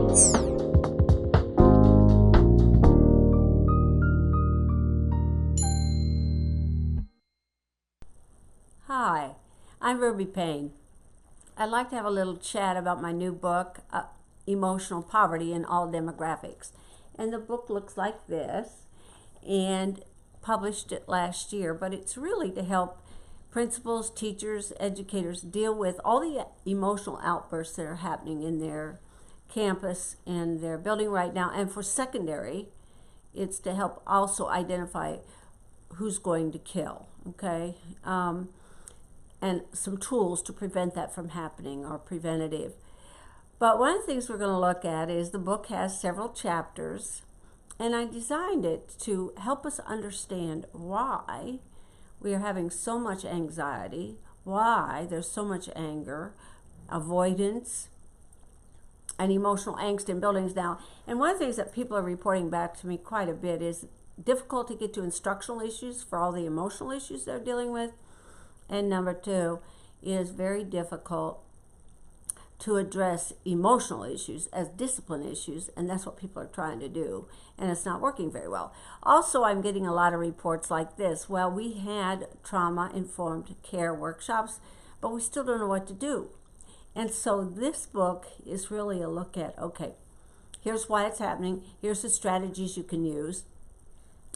Hi, I'm Payne. I'd like to have a little chat about my new book, Emotional Poverty in All Demographics. And the book looks like this, and published it last year, but it's really to help principals, teachers, educators deal with all the emotional outbursts that are happening in their campus and their building right now. And for secondary, it's to help also identify who's going to kill, okay? And some tools to prevent that from happening, or preventative. But one of the things we're going to look at is the book has several chapters, and I designed it to help us understand why we are having so much anxiety, why there's so much anger, avoidance, and emotional angst in buildings now. And one of the things that people are reporting back to me quite a bit is difficult to get to instructional issues for all the emotional issues they're dealing with. And number two, it is very difficult to address emotional issues as discipline issues, and that's what people are trying to do, and it's not working very well. Also, I'm getting a lot of reports like this. Well, we had trauma-informed care workshops, but we still don't know what to do. And so this book is really a look at, okay, here's why it's happening, here's the strategies you can use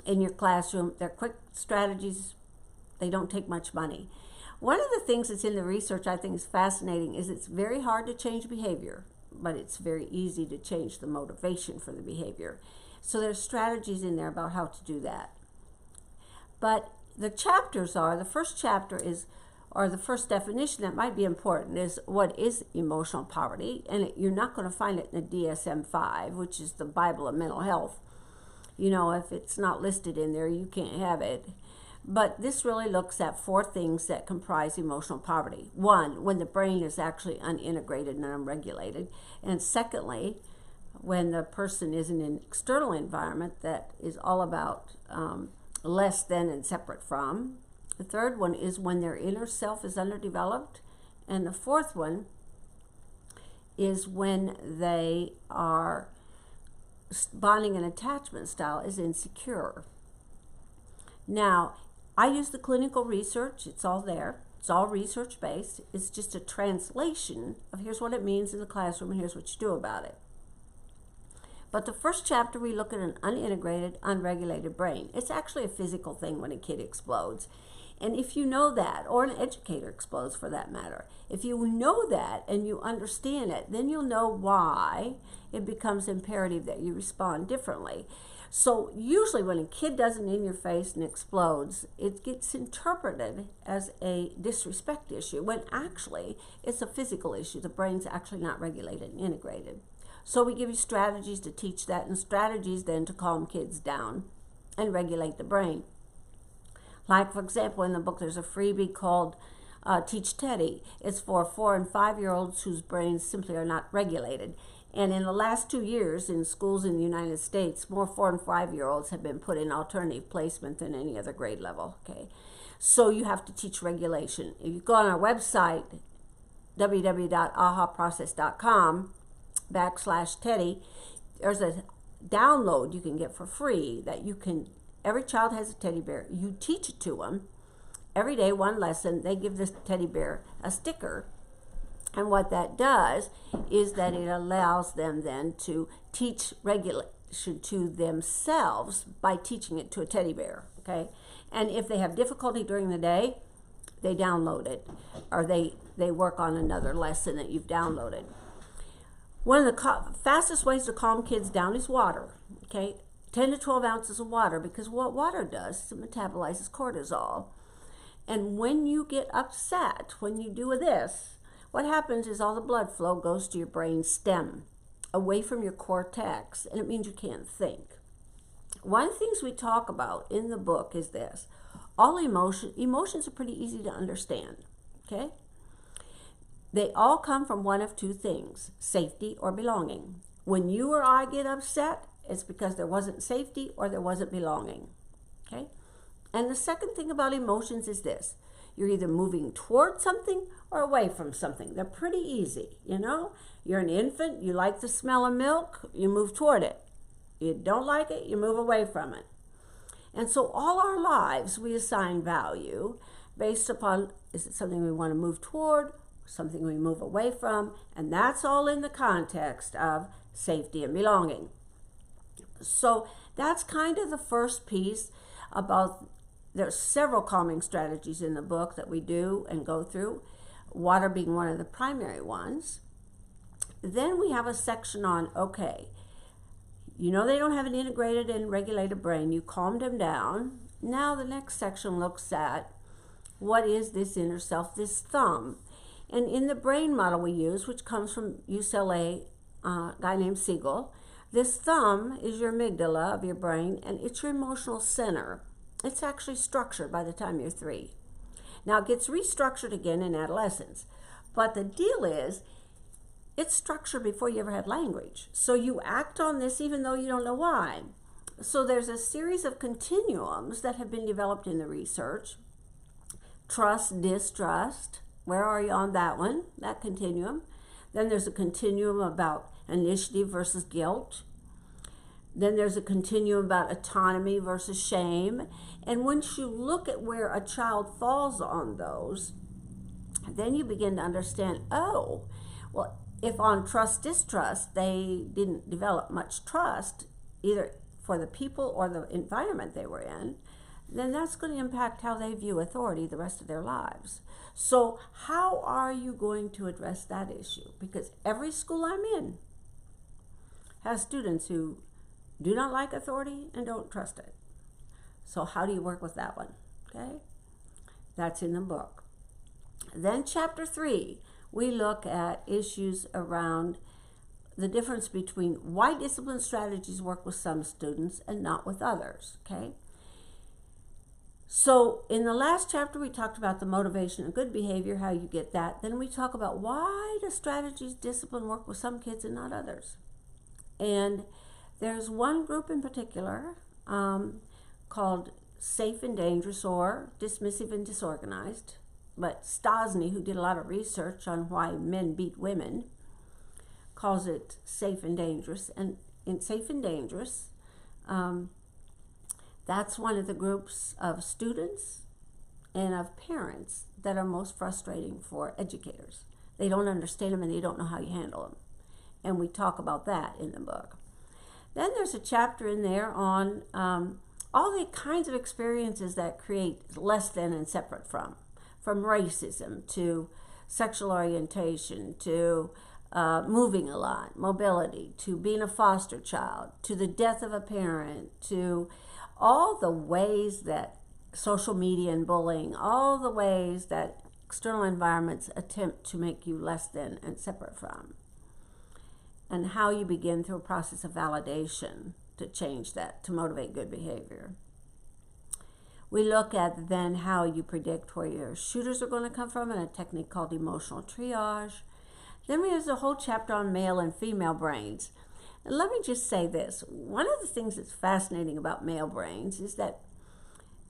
in your classroom. They're quick strategies, they don't take much money. One of the things that's in the research I think is fascinating is it's very hard to change behavior, but it's very easy to change the motivation for the behavior. So there's strategies in there about how to do that. But the chapters are, the first chapter is, or the first definition that might be important is, what is emotional poverty? And you're not going to find it in the DSM-5, which is the Bible of mental health. You know, if it's not listed in there, you can't have it. But this really looks at 4 things that comprise emotional poverty. 1, when the brain is actually unintegrated and unregulated. And secondly, when the person is in an external environment that is all about less than and separate from. The 3rd one is when their inner self is underdeveloped. And the 4th one is when they are bonding and attachment style is insecure. Now, I use the clinical research. It's all there. It's all research-based. It's just a translation of here's what it means in the classroom and here's what you do about it. But the first chapter, we look at an unintegrated, unregulated brain. It's actually a physical thing when a kid explodes. And if you know that, or an educator explodes for that matter, if you know that and you understand it, then you'll know why it becomes imperative that you respond differently. So usually when a kid does it in your face and explodes, it gets interpreted as a disrespect issue, when actually it's a physical issue. The brain's actually not regulated and integrated. So we give you strategies to teach that, and strategies then to calm kids down and regulate the brain. Like, for example, in the book there's a freebie called Teach Teddy. It's for 4- and 5-year-olds whose brains simply are not regulated. And in the last 2 years in schools in the United States, more 4- and 5-year-olds have been put in alternative placement than any other grade level. Okay, so you have to teach regulation. If you go on our website, www.ahaprocess.com/Teddy, there's a download you can get for free that you can, every child has a teddy bear. You teach it to them. Every day, one lesson, they give this teddy bear a sticker. And what that does is that it allows them then to teach regulation to themselves by teaching it to a teddy bear, okay? And if they have difficulty during the day, they download it, or they work on another lesson that you've downloaded. One of the fastest ways to calm kids down is water, okay? 10 to 12 ounces of water, because what water does is it metabolizes cortisol. And when you get upset, when you do this, what happens is all the blood flow goes to your brain stem, away from your cortex, and it means you can't think. One of the things we talk about in the book is this. All emotions are pretty easy to understand, okay? They all come from one of 2 things, safety or belonging. When you or I get upset, it's because there wasn't safety or there wasn't belonging, okay? And the second thing about emotions is this. You're either moving toward something or away from something. They're pretty easy, you know? You're an infant, you like the smell of milk, you move toward it. You don't like it, you move away from it. And so all our lives, we assign value based upon, is it something we want to move toward, something we move away from, and that's all in the context of safety and belonging. So that's kind of the first piece about, there's several calming strategies in the book that we do and go through, water being one of the primary ones. Then we have a section on, okay, you know they don't have an integrated and regulated brain. You calmed them down. Now the next section looks at what is this inner self, this thumb. And in the brain model we use, which comes from UCLA, a guy named Siegel, this thumb is your amygdala of your brain, and it's your emotional center. It's actually structured by the time you're 3. Now it gets restructured again in adolescence. But the deal is, it's structured before you ever had language. So you act on this even though you don't know why. So there's a series of continuums that have been developed in the research. Trust, distrust. Where are you on that one? That continuum. Then there's a continuum about initiative versus guilt. Then there's a continuum about autonomy versus shame. And once you look at where a child falls on those, then you begin to understand, oh, well, if on trust, distrust, they didn't develop much trust, either for the people or the environment they were in, then that's going to impact how they view authority the rest of their lives. So how are you going to address that issue? Because every school I'm in has students who do not like authority and don't trust it. So how do you work with that one? Okay, that's in the book. Then chapter 3, we look at issues around the difference between why discipline strategies work with some students and not with others, okay? So in the last chapter, we talked about the motivation and good behavior, how you get that. Then we talk about why do strategies, discipline work with some kids and not others. And there's one group in particular called safe and dangerous, or dismissive and disorganized. But Stosny, who did a lot of research on why men beat women, calls it safe and dangerous. And in safe and dangerous, that's one of the groups of students and of parents that are most frustrating for educators. They don't understand them and they don't know how you handle them. And we talk about that in the book. Then there's a chapter in there on all the kinds of experiences that create less than and separate from racism to sexual orientation, to moving a lot, mobility, to being a foster child, to the death of a parent, to all the ways that social media and bullying, all the ways that external environments attempt to make you less than and separate from, and how you begin through a process of validation to change that, to motivate good behavior. We look at then how you predict where your shooters are going to come from in a technique called emotional triage. Then we have a whole chapter on male and female brains. And let me just say this. One of the things that's fascinating about male brains is that,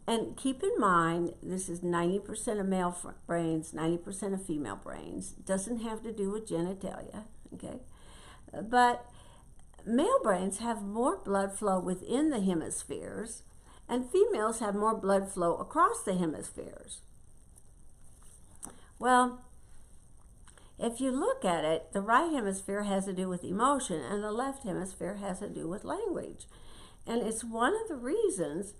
and keep in mind, this is 90% of male brains, 90% of female brains. It doesn't have to do with genitalia, okay? But male brains have more blood flow within the hemispheres, and females have more blood flow across the hemispheres. Well, if you look at it, the right hemisphere has to do with emotion and the left hemisphere has to do with language. And it's one of the reasons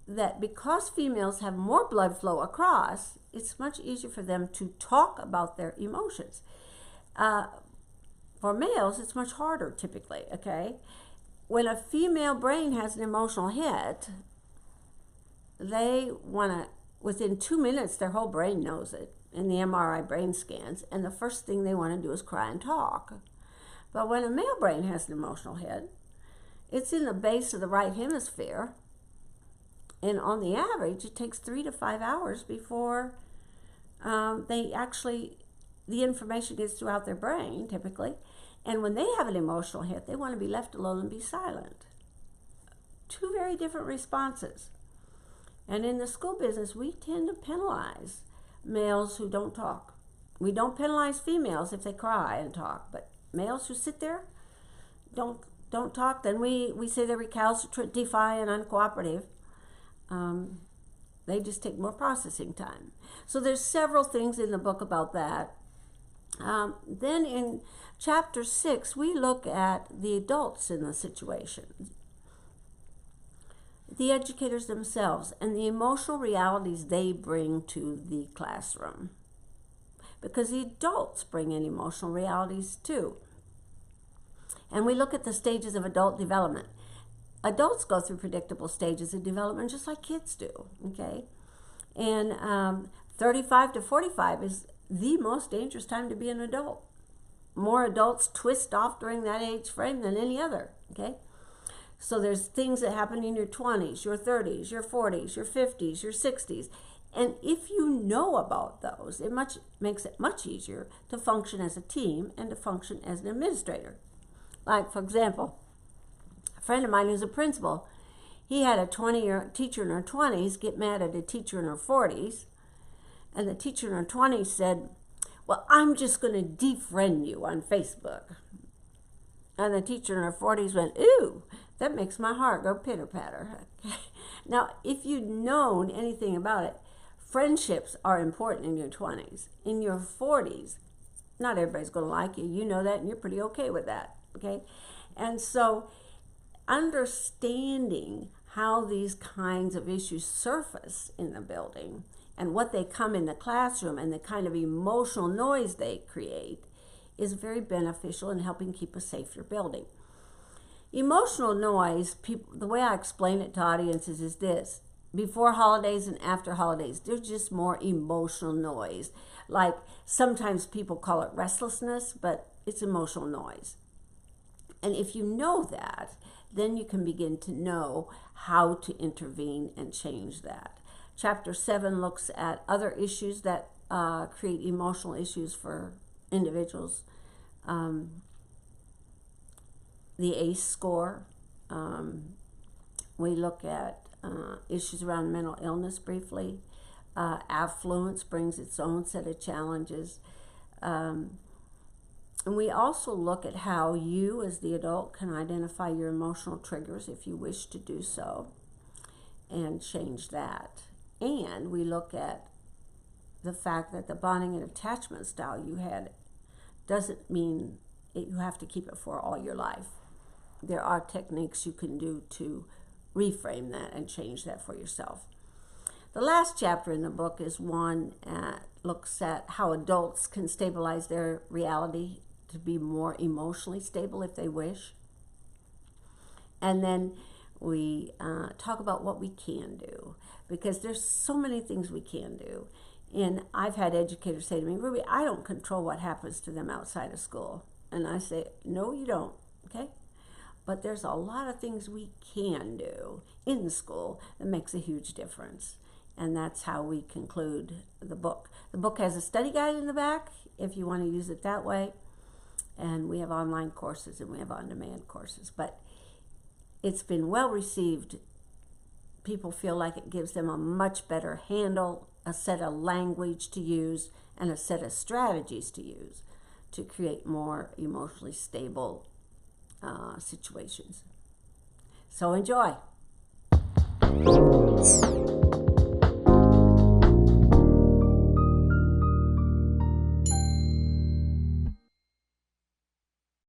that because females have more blood flow across, it's much easier for them to talk about their emotions. For males, it's much harder typically, okay? When a female brain has an emotional hit, they want to, within 2 minutes, their whole brain knows it in the MRI brain scans, and the first thing they want to do is cry and talk. But when a male brain has an emotional hit, it's in the base of the right hemisphere, and on the average, it takes 3 to 5 hours before the information gets throughout their brain, typically. And when they have an emotional hit, they want to be left alone and be silent. Two very different responses. And in the school business, we tend to penalize males who don't talk. We don't penalize females if they cry and talk, but males who sit there, don't talk, then we say they're recalcitrant, defiant, uncooperative. They just take more processing time. So there's several things in the book about that. Then in chapter 6, we look at the adults in the situation, the educators themselves, and the emotional realities they bring to the classroom. Because the adults bring in emotional realities too. And we look at the stages of adult development. Adults go through predictable stages of development just like kids do, okay? And 35 to 45 is the most dangerous time to be an adult. More adults twist off during that age frame than any other, okay? So there's things that happen in your 20s, your 30s, your 40s, your 50s, your 60s. And if you know about those, it makes it much easier to function as a team and to function as an administrator. Like, for example, a friend of mine who's a principal, he had a teacher in her 20s get mad at a teacher in her 40s. And the teacher in her 20s said, well, I'm just going to defriend you on Facebook. And the teacher in her 40s went, ooh, that makes my heart go pitter-patter. Now, if you'd known anything about it, friendships are important in your 20s. In your 40s, not everybody's going to like you. You know that, and you're pretty okay with that, okay? And so understanding how these kinds of issues surface in the building and what they come in the classroom and the kind of emotional noise they create is very beneficial in helping keep a safer building. Emotional noise, the way I explain it to audiences is this. Before holidays and after holidays, there's just more emotional noise. Like sometimes people call it restlessness, but it's emotional noise. And if you know that, then you can begin to know how to intervene and change that. Chapter 7 looks at other issues that create emotional issues for individuals. The ACE score. We look at issues around mental illness briefly. Affluence brings its own set of challenges. And we also look at how you as the adult can identify your emotional triggers if you wish to do so and change that. And we look at the fact that the bonding and attachment style you had doesn't mean you have to keep it for all your life. There are techniques you can do to reframe that and change that for yourself. The last chapter in the book is one that looks at how adults can stabilize their reality to be more emotionally stable if they wish. And then we talk about what we can do, because there's so many things we can do. And I've had educators say to me, Ruby, I don't control what happens to them outside of school. And I say, no, you don't, okay? But there's a lot of things we can do in school that makes a huge difference. And that's how we conclude the book. The book has a study guide in the back if you want to use it that way. And we have online courses and we have on-demand courses. But it's been well received. People feel like it gives them a much better handle, a set of language to use, and a set of strategies to use to create more emotionally stable situations. So enjoy.